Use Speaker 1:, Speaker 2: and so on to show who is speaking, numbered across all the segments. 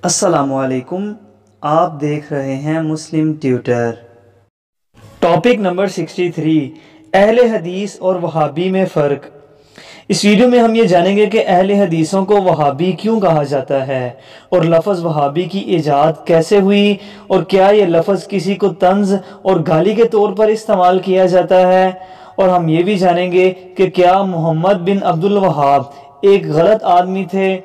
Speaker 1: अस्सलामु अलैकुम, आप देख रहे हैं मुस्लिम ट्यूटर। टॉपिक नंबर 63, अहले हदीस और वहाबी में फ़र्क। इस वीडियो में हम ये जानेंगे कि अहले हदीसों को वहाबी क्यों कहा जाता है और लफ्ज़ वहाबी की ईजाद कैसे हुई और क्या ये लफ्ज़ किसी को तंज़ और गाली के तौर पर इस्तेमाल किया जाता है। और हम ये भी जानेंगे कि क्या मोहम्मद बिन अब्दुल वहाब एक गलत आदमी थे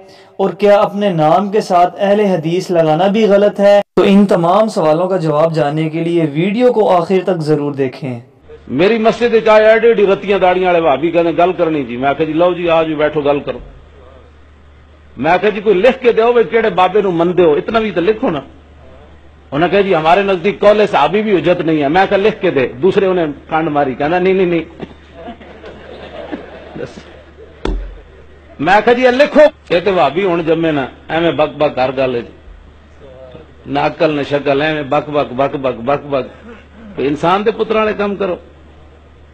Speaker 1: और क्या अपने नाम के साथ अहले हदीस लगाना भी गलत है। तो इन तमाम सवालों का जवाब जानने के लिए वीडियो को आखिर तक जरूर देखें।
Speaker 2: मेरी मस्जिद च आए एडी एडी रत्तियां दाड़ियां वाले भाभी कहते गल करनी जी। मैं आख्या जी लो जी आज भी बैठो गल करो। मैं आख्या जी कोई लिख के दो केड़े बाबे नूं मनदे हो, इतना भी तो लिखो ना। उन्हें कहा जी हमारे नजदीक कौले साहबी भी हुज्जत नहीं है। मैं कहा लिख के दे। दूसरे उन्हें कांड मारी, कहना नहीं नहीं नहीं। मैं आख्या जी लिखो। ये तो भाभी हुण जम्मे ना एवं बक बक हर गल ना अकल न शकल एवं बक बक बक बक बक बक। इंसान के पुत्रां वाले काम करो।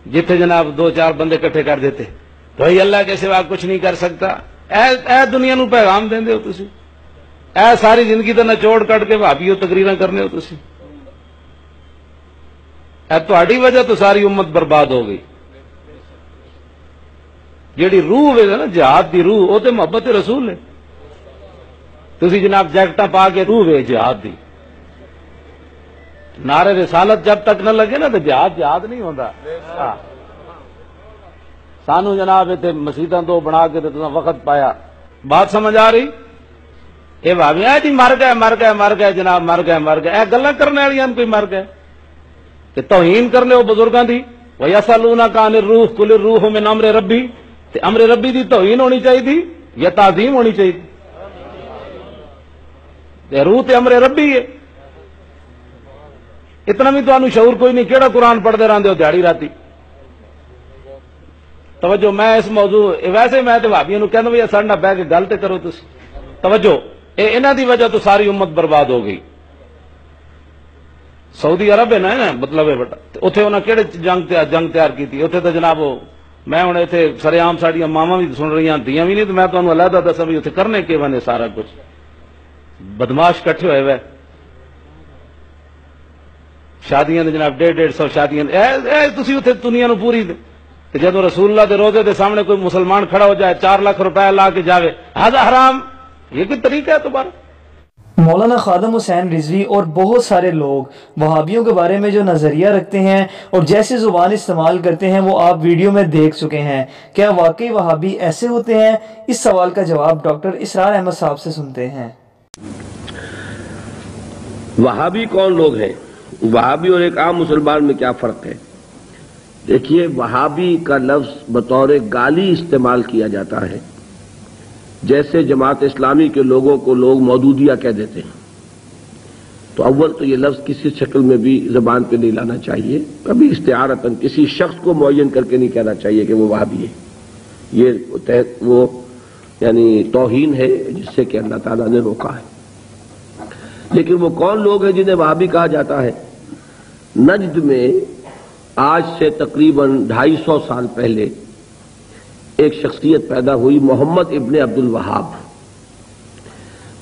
Speaker 2: जिथे जनाब दो चार बंदे इकट्ठे कर देते तो अल्लाह के सिवा कुछ नहीं कर सकता। ए दुनिया नूं पैगाम देंदे हो तुसीं। ए सारी जिंदगी तो नचोड़ कट के भाभीओ तकरीरां करने हो तुसीं। ए तुहाडी वजह तो सारी उम्मत बर्बाद हो गई। जिहड़ी रूह है ना जिहाद दी रूह, वो तो मुहब्बत रसूल है। तुसीं जनाब जैकटां पा के रूह है जिहाद दी। नारे रिसालत जब तक न लगे ना तो जिहाद जिहाद नहीं होता। सानू जनाब इतने मसीतां तो बना के वक्त पाया। बात समझ आ रही? ये भावियां जी मर गए मर गए मर गए जनाब मर गए मर गए। गल्लां करने वालियां कोई मर गए ते तौहीन करने हो बुजुर्गां दी। वयसलूनका अनिर रूह कुल रूह मिन अम्रे रब्बी। ते अमरे रब्बी दी तौहीन होनी चाहिए या ताजीम होनी चाहिए? रूह ते अमरे रब्बी है। इतना भी तुहानू शऊर कोई नहीं। केड़ा कुरान पढ़ते रहते हो दिहाड़ी राती? तवज्जो, मैं इस मौजू वैसे मैं तो भाभियों नूं कहंदा भी साडे नाल बैठ के गल ते करो तुसीं। तवज्जो, इन्हां दी वजह तो सारी उम्मत बर्बाद हो गई। सऊदी अरब है ना मतलब है बड़ा, उत्थे उन्हां केड़े जंग तैयार की? उत्थे तो जनाब मैं हुण इत्थे सरेआम साडियां मावां भी सुन रही धियां भी नहीं। तो मैं तुहानू अलहदा दसां भी उत्थे करने के बने सारा कुछ बदमाश इकट्ठे होए हुए। शादियां जनाब 150 शादियां तुसीं उत्थे दुनिया नूं पूरी। जदों रसूलुल्लाह दे रोजे दे सामने कोई मुसलमान खड़ा हो जाए 4 लाख रुपया ला के जावे, हाज़ा हराम। ये कोई तरीका है तुम्हारा?
Speaker 1: मौलाना खादम हुसैन रिजवी और बहुत सारे लोग वहाबियों के बारे में जो नज़रिया रखते हैं और जैसे ज़ुबान इस्तेमाल करते हैं वो आप वीडियो में देख चुके हैं। क्या वाकई वहाबी ऐसे होते हैं? इस सवाल का जवाब डॉक्टर इसरार अहमद साहब से सुनते हैं।
Speaker 3: वहाबी कौन लोग हैं? वहाबी और एक आम मुसलमान में क्या फर्क है? देखिए, वहाबी का लफ्ज बतौर गाली इस्तेमाल किया जाता है। जैसे जमात इस्लामी के लोगों को लोग मौदूदिया कह देते हैं, तो अव्वल तो ये लफ्ज किसी शक्ल में भी जबान पे नहीं लाना चाहिए। कभी इस्तिआरतन किसी शख्स को मुअय्यन करके नहीं कहना चाहिए कि वो वहाबी है। ये वो यानी तौहीन है जिससे कि अल्लाह ताला ने रोका है। लेकिन वो कौन लोग हैं जिन्हें वहाबी कहा जाता है? नजद में आज से तकरीबन 250 साल पहले एक शख्सियत पैदा हुई, मोहम्मद इब्ने अब्दुल वहाब।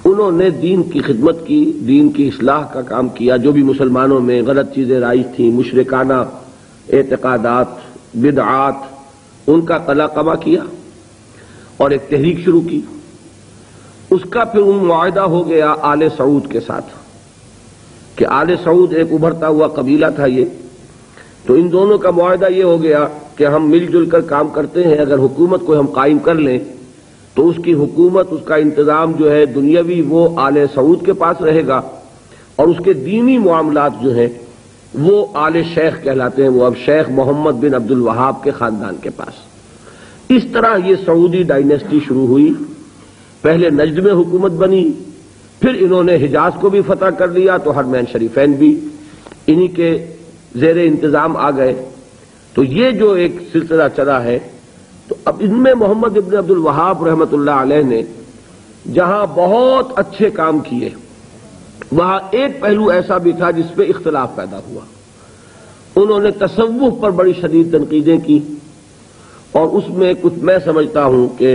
Speaker 3: उन्होंने दीन की खिदमत की, दीन की इस्लाह का काम किया। जो भी मुसलमानों में गलत चीजें राइज थी, मुशरिकाना एतकादात, बिदआत, उनका कलाकमा किया और एक तहरीक शुरू की। उसका फिर मुआहदा हो गया आले सऊद के साथ कि आले सऊद एक उभरता हुआ कबीला था ये। तो इन दोनों का मुआहदा ये हो गया कि हम मिलजुल कर काम करते हैं। अगर हुकूमत को हम कायम कर लें तो उसकी हुकूमत, उसका इंतजाम जो है दुनियावी वो आले सऊद के पास रहेगा और उसके दीनी मामलात जो है वो आले शेख कहलाते हैं। वो अब शेख मोहम्मद बिन अब्दुल वहाब के खानदान के पास। इस तरह ये सऊदी डायनेस्टी शुरू हुई। पहले नजद में हुकूमत बनी, फिर इन्होंने हिजाज को भी फतह कर लिया तो हरमैन शरीफैन भी इन्हीं के जेरे इंतजाम आ गए। तो ये जो एक सिलसिला चला है, तो अब इनमें मोहम्मद इब्न अब्दुल वहाब रहमतुल्लाह अलैह ने जहां बहुत अच्छे काम किए, वहां एक पहलू ऐसा भी था जिसपे इख्तिलाफ पैदा हुआ। उन्होंने तसव्वुफ पर बड़ी शदीद तनकीदें की और उसमें कुछ मैं समझता हूं कि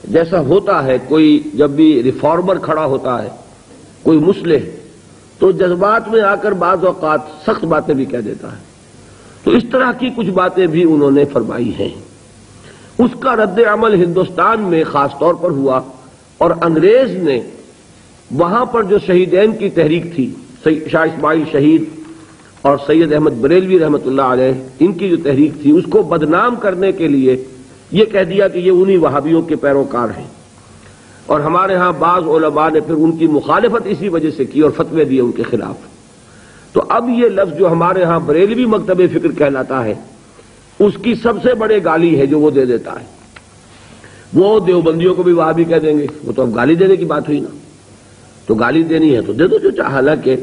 Speaker 3: जैसा होता है कोई जब भी रिफॉर्मर खड़ा होता है کوئی مصلح تو جذبات میں آ کر بعض اوقات سخت باتیں بھی کہہ دیتا ہے. تو اس طرح کی کچھ باتیں بھی انہوں نے فرمائی ہیں. اس کا رد عمل ہندوستان میں خاص طور پر ہوا، اور انگریز نے وہاں پر جو شہیدین کی تحریک تھی، شاہ اسماعیل شہید اور سید احمد بریلوی رحمۃ اللہ علیہ، ان کی جو تحریک تھی اس کو بدنام کرنے کے لیے یہ کہہ دیا کہ یہ انہی وہابیوں کے پیروکار ہیں. اور ہمارے ہاں بعض علماء نے پھر ان کی مخالفت اسی وجہ سے کی اور فتوے دیے ان کے خلاف. تو اب یہ لفظ جو ہمارے ہاں بریلوی مکتب فکر کہلاتا ہے، اس کی سب سے بڑے گالی ہے جو وہ دے دیتا ہے. وہ دیوبندیوں کو بھی وہابی کہہ دیں گے، وہ تو اب گالی دینے کی بات ہوئی نا. تو گالی دینی ہے تو دے دو جو چاہے. حالانکہ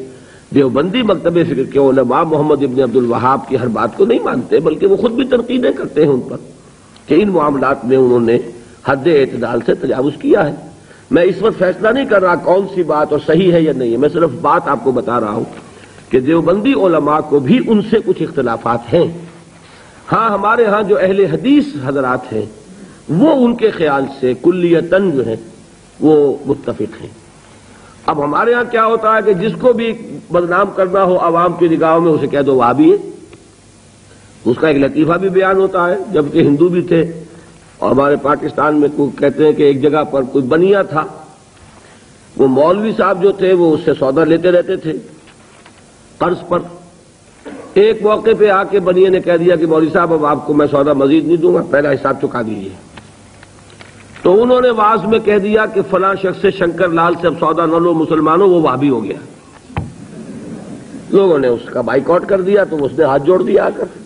Speaker 3: دیوبندی مکتب فکر کے علماء محمد ابن عبد الوہاب کی ہر بات کو نہیں مانتے، بلکہ وہ خود بھی تنقیدیں کرتے ہیں ان پر کہ ان معاملات میں انہوں نے حد اعتدال سے تجاوز کیا ہے. میں اس وقت فیصلہ نہیں کر رہا کون سی بات اور صحیح ہے یا نہیں ہے، میں صرف بات آپ کو بتا رہا ہوں کہ دیوبندی علماء کو بھی ان سے کچھ اختلافات ہیں. ہاں ہمارے ہاں جو اہل حدیث حضرات ہیں وہ ان کے خیال سے کلیتاً جو ہیں وہ متفق ہیں. اب ہمارے ہاں کیا ہوتا ہے کہ جس کو بھی بدنام کرنا ہو عوام کی نگاہوں میں اسے کہہ دو وہابی ہے. اس کا ایک لطیفہ بھی بیان ہوتا ہے، جبکہ ہندو بھی تھے. اور ہمارے پاکستان میں کہتے ہیں کہ ایک جگہ پر کوئی بنیا تھا، وہ مولوی صاحب جو تھے وہ اس سے سودا لیتے رہتے تھے قرض پر. ایک موقع پہ آ کے بنیے نے کہہ دیا کہ مولوی صاحب اب آپ کو میں سودا مزید نہیں دوں گا، پہلا حساب چکا دیجیے. تو انہوں نے واز میں کہہ دیا کہ فلاں شخص سے شنکر لال سے اب سودا نہ لو مسلمانوں، وہ وہابی ہو گیا. لوگوں نے اس کا بائیکاٹ کر دیا تو اس نے ہاتھ جوڑ دیا آ کر.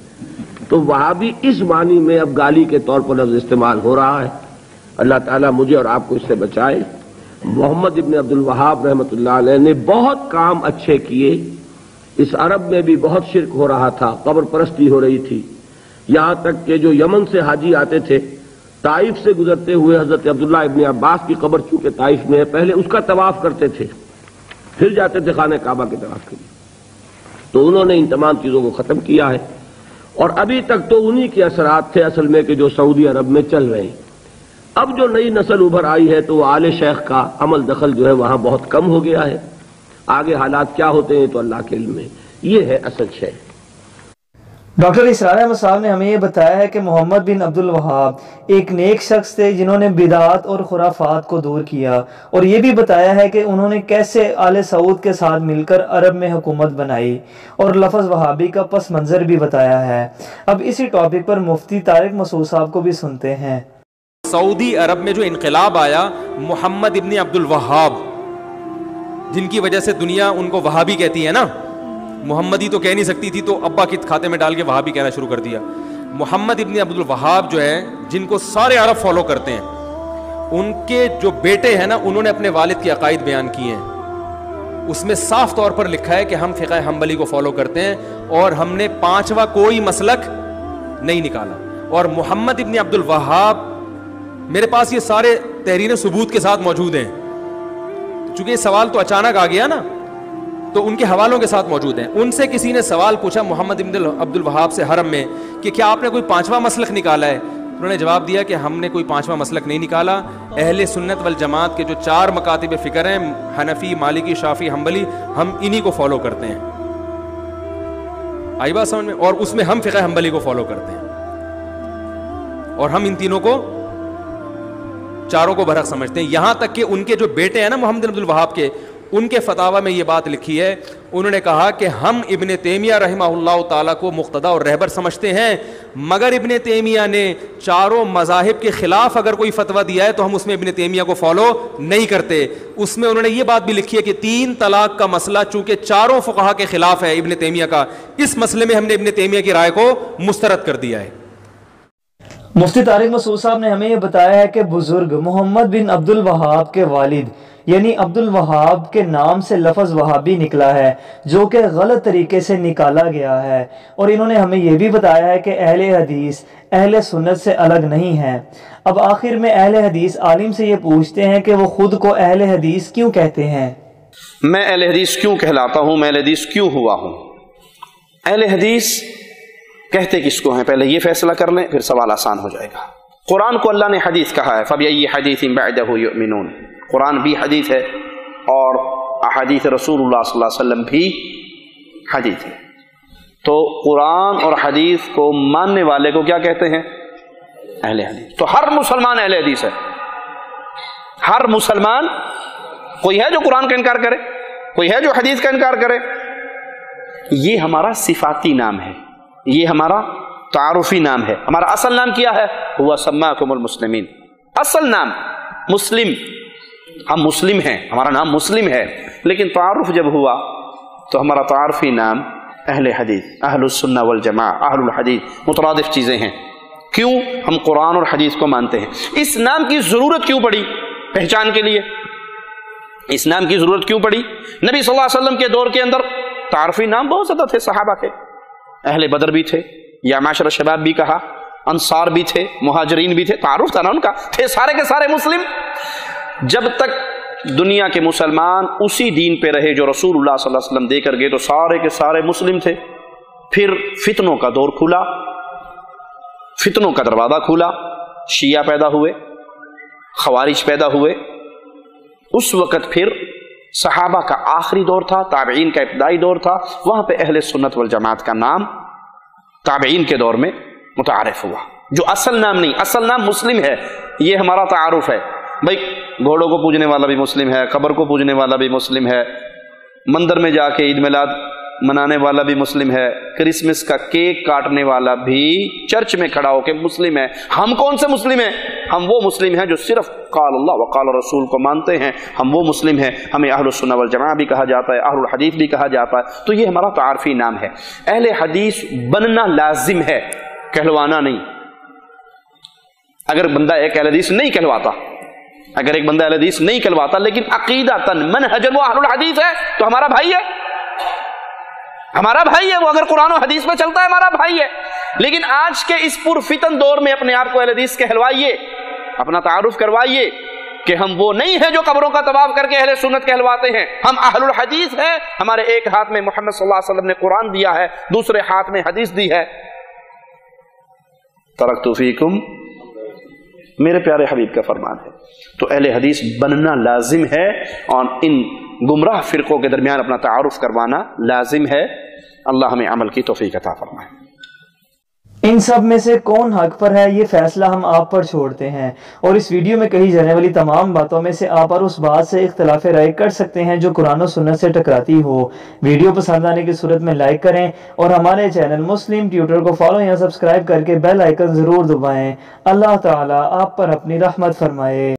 Speaker 3: تو وہابی اس معنی میں اب گالی کے طور پر لفظ استعمال ہو رہا ہے. اللہ تعالیٰ مجھے اور آپ کو اس سے بچائے. محمد ابن عبد الوہاب رحمۃ اللہ علیہ نے بہت کام اچھے کیے. اس عرب میں بھی بہت شرک ہو رہا تھا، قبر پرستی ہو رہی تھی، یہاں تک کہ جو یمن سے حاجی آتے تھے طائف سے گزرتے ہوئے حضرت عبداللہ ابن عباس کی قبر چونکہ طائف میں ہے، پہلے اس کا طواف کرتے تھے پھر جاتے تھے خانہ کعبہ کے طواف کے لیے. تو انہوں نے ان تمام چیزوں کو ختم کیا ہے، اور ابھی تک تو انہی کے اثرات تھے اصل میں کہ جو سعودی عرب میں چل رہے ہیں. اب جو نئی نسل ابھر آئی ہے تو وہ آل شیخ کا عمل دخل جو ہے وہاں بہت کم ہو گیا ہے. آگے حالات کیا ہوتے ہیں تو اللہ کے علم میں. یہ ہے اصل شے.
Speaker 1: ڈاکٹر اسرار احمد صاحب نے ہمیں یہ بتایا ہے کہ محمد بن عبد الوہاب ایک نیک شخص تھے جنہوں نے بدعات اور خرافات کو دور کیا، اور یہ بھی بتایا ہے کہ انہوں نے کیسے آل سعود کے ساتھ مل کر عرب میں حکومت بنائی، اور لفظ وہابی کا پس منظر بھی بتایا ہے. اب اسی ٹاپک پر مفتی طارق مسعود صاحب کو بھی سنتے ہیں.
Speaker 4: سعودی عرب میں جو انقلاب آیا محمد ابن عبد الوہاب، جن کی وجہ سے دنیا ان کو وہابی کہتی ہے نا، محمدی تو کہہ نہیں سکتی تھی تو ابا کے کھاتے میں ڈال کے وہابی کہنا شروع کر دیا. محمد ابن عبد الوہاب جو ہے جن کو سارے عرب فالو کرتے ہیں، ان کے جو بیٹے ہیں نا انہوں نے اپنے والد کے عقائد بیان کیے ہیں. اس میں صاف طور پر لکھا ہے کہ ہم فقہ حنبلی کو فالو کرتے ہیں اور ہم نے پانچواں کوئی مسلک نہیں نکالا. اور محمد ابن عبد الوہاب، میرے پاس یہ سارے تحریریں ثبوت کے ساتھ موجود ہیں، چونکہ یہ سوال تو اچانک آ گیا نا تو ان کے حوالوں کے ساتھ موجود ہیں. ان سے کسی نے سوال پوچھا محمد ابن عبد الوہاب سے حرم میں کہ کیا آپ نے کوئی پانچواں مسلک نکالا ہے؟ انہوں نے جواب دیا کہ ہم نے کوئی پانچواں مسلک نہیں نکالا. اہل سنت والجماعت کے جو 4 مکاتب فکر ہیں، حنفی، مالکی، شافعی، حنبلی، ہم انہی کو فالو کرتے ہیں. آئی بات سمجھ میں؟ اور اس میں ہم فقہ حنبلی کو فالو کرتے ہیں، اور ہم ان تینوں کو چاروں کو برحق سمجھتے ہیں. یہاں تک کہ ان کے جو بیٹے ہیں نا محمد بن عبد الوہاب کے، ان کے فتاوی میں یہ بات لکھی ہے، انہوں نے کہا کہ ہم ابن تیمیہ رحمہ اللہ تعالیٰ کو مقتدی اور رہبر سمجھتے ہیں، مگر ابن تیمیہ نے چاروں مذاہب کے خلاف اگر کوئی فتویٰ دیا ہے تو ہم اس میں ابن تیمیہ کو فالو نہیں کرتے. اس میں انہوں نے یہ بات بھی لکھی ہے کہ 3 طلاق کا مسئلہ چونکہ چاروں فقہا کے خلاف ہے ابن تیمیہ کا، اس مسئلے میں ہم نے ابن تیمیہ کی رائے کو مسترد کر دیا ہے.
Speaker 1: مفتی طارق مسعود صاحب نے ہمیں یہ بتایا ہے کہ بزرگ محمد بن عبد الوہاب کے والد یعنی عبد الوہاب کے نام سے لفظ وہابی نکلا ہے، جو کہ غلط طریقے سے نکالا گیا ہے. اور انہوں نے ہمیں یہ بھی بتایا ہے کہ اہل حدیث اہل سنت سے الگ نہیں ہیں. اب آخر میں اہل حدیث عالم سے یہ پوچھتے ہیں کہ وہ خود کو اہل حدیث کیوں کہتے ہیں.
Speaker 5: میں اہل حدیث کیوں کہلاتا ہوں، میں اہل حدیث کیوں ہوا ہوں. اہل حدیث کہتے کس کو ہیں، پہلے یہ فیصلہ کر لیں پھر سوال آسان ہو جائے گا. قرآن کو اللہ نے حدیث کہا ہے، فَبِأَيِّ حَدِيثٍ بَعْدَهُ يُؤْمِنُونَ. قرآن بھی حدیث ہے اور अहादीस रसूलुल्लाह सल्लल्लाहु अलैहि वसल्लम भी हदीस है। तो कुरान और हदीस को मानने वाले को क्या कहते हैं? अहले हदीस। तो हर मुसलमान अहले हदीस है। हर मुसलमान, कोई है जो कुरान का इनकार करे, कोई है जो हदीस का इनकार करे। ये हमारा सिफाती नाम है, ये हमारा तारुफी नाम है। हमारा असल नाम क्या है? हुआ सम्माकुमुल मुस्लिमीन। असल नाम मुस्लिम, हम मुस्लिम हैं, हमारा नाम मुस्लिम है। लेकिन तारुफ जब हुआ तो हमारा तारुफी नाम अहले हदीस, अहलुस सुन्ना वल जमा, अहलुल हदीस, मुतरादिफ चीजें हैं। क्यों? हम कुरान और हदीस को मानते हैं। इस नाम की जरूरत क्यों पड़ी पहचान के लिए? इस नाम की जरूरत क्यों पड़ी? नबी सल्लल्लाहु अलैहि वसल्लम के दौर के अंदर तारफी नाम बहुत ज्यादा थे सहाबा के। अहले बदर भी थे, या माशर शबाब भी कहा, अंसार भी थे, मुहाजिरीन भी थे, तारुफ था ना उनका, थे सारे के सारे मुस्लिम। जब तक दुनिया के मुसलमान उसी दीन पे रहे जो रसूलुल्लाह सल्लल्लाहु अलैहि वसल्लम देकर गए, तो सारे के सारे मुस्लिम थे। फिर फितनों का दौर खुला, फितनों का दरवाजा खुला, शिया पैदा हुए, खवारिज पैदा हुए। उस वक्त फिर सहाबा का आखिरी दौर था, ताबईन का इब्तदाई दौर था। वहां पे अहले सुन्नत वल जमात का नाम ताबईन के दौर में मुतारिफ हुआ। जो असल नाम नहीं, असल नाम मुस्लिम है, ये हमारा तारुफ है। भाई घोड़ों को पूजने वाला भी मुस्लिम है, कब्र को पूजने वाला भी मुस्लिम है, मंदिर में जाके ईद मिलाद मनाने वाला भी मुस्लिम है, क्रिसमस का केक काटने वाला भी चर्च में खड़ा होकर मुस्लिम है। हम कौन से मुस्लिम हैं? हम वो मुस्लिम हैं जो सिर्फ क़ाल अल्लाह व क़ाल रसूल को मानते हैं। हम वो मुस्लिम हैं। हमें अहलुस सुन्ना वल जमाअह भी कहा जाता है, अहलुल हदीस भी कहा जाता है। तो ये हमारा तारफी नाम है। अहले हदीस बनना लाजिम है, कहलवाना नहीं। अगर बंदा एक अहले हदीस नहीं कहलवाता, अगर एक बंदा अहले हदीस नहीं कहलवाता लेकिन अकीदतन मनहजन वो अहलुल हदीस है, तो हमारा भाई है, हमारा भाई है वो। अगर कुरान और हदीस पे चलता है, हमारा भाई है। लेकिन आज के इस पुरफितन दौर में अपने आप को अहले हदीस कहलवाइए, अपना तारुफ करवाइए कि हम वो नहीं है जो कब्रों का तवाफ करके अहले सुन्नत कहलवाते हैं। हम अहलुल हदीस हैं। हमारे एक हाथ में मोहम्मद सल्लल्लाहु अलैहि वसल्लम ने कुरान दिया है, दूसरे हाथ में हदीस दी है। तरक्तु फीकुम, मेरे प्यारे हबीब का फरमान है। तो अहले हदीस बनना लाजिम है और इन गुमराह फिरकों के दरमियान अपना तारुफ करवाना लाजिम है। अल्लाह हमें अमल की तौफीक अता फरमाए।
Speaker 1: इन सब में से कौन हक पर है, ये फैसला हम आप पर छोड़ते हैं। और इस वीडियो में कही जाने वाली तमाम बातों में से आप और उस बात से इख्तिलाफ राय कर सकते हैं जो कुरान और सुन्नत से टकराती हो। वीडियो पसंद आने की सूरत में लाइक करें और हमारे चैनल मुस्लिम ट्यूटर को फॉलो या सब्सक्राइब करके बेल आइकन जरूर दबाएं। अल्लाह ताला आप पर अपनी रहमत फरमाए।